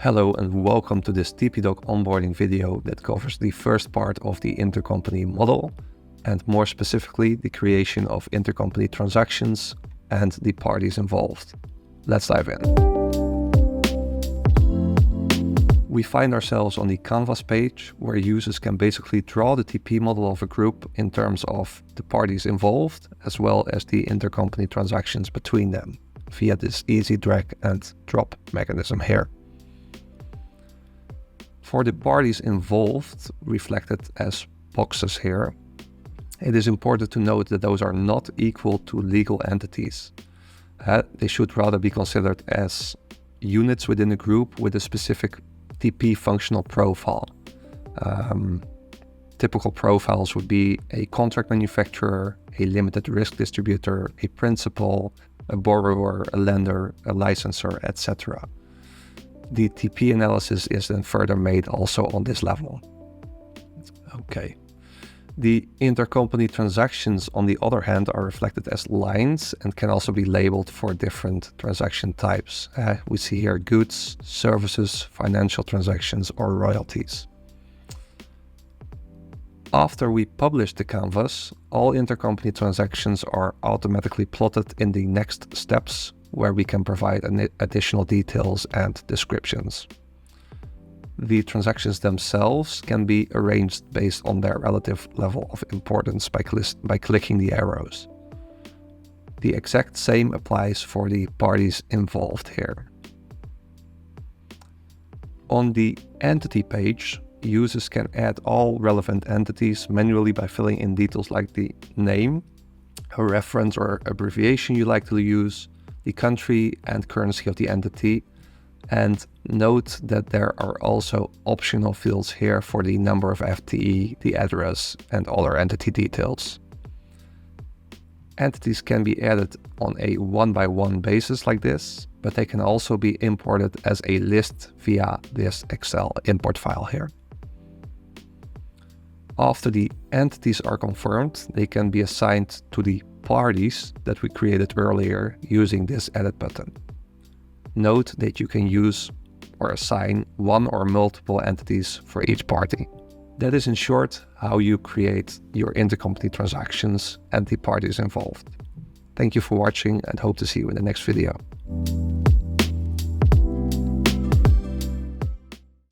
Hello and welcome to this TPdoc onboarding video that covers the first part of the intercompany model and more specifically the creation of intercompany transactions and the parties involved. Let's dive in. We find ourselves on the Canvas page where users can basically draw the TP model of a group in terms of the parties involved as well as the intercompany transactions between them via this easy drag and drop mechanism here. For the parties involved, reflected as boxes here, it is important to note that those are not equal to legal entities. They should rather be considered as units within a group with a specific TP functional profile. Typical profiles would be a contract manufacturer, a limited risk distributor, a principal, a borrower, a lender, a licensor, etc. The TP analysis is then further made also on this level. Okay. The intercompany transactions, on the other hand, are reflected as lines and can also be labeled for different transaction types. We see here goods, services, financial transactions, or royalties. After we publish the canvas, all intercompany transactions are automatically plotted in the next steps, where we can provide additional details and descriptions. The transactions themselves can be arranged based on their relative level of importance by clicking the arrows. The exact same applies for the parties involved here. On the entity page, users can add all relevant entities manually by filling in details like the name, a reference or abbreviation you like to use, the country and currency of the entity, and note that there are also optional fields here for the number of FTE, the address, and other entity details. Entities can be added on a one-by-one basis like this, but they can also be imported as a list via this Excel import file here. After the entities are confirmed, they can be assigned to the parties that we created earlier using this edit button. Note that you can use or assign one or multiple entities for each party. That is in short how you create your intercompany transactions and the parties involved. Thank you for watching and hope to see you in the next video.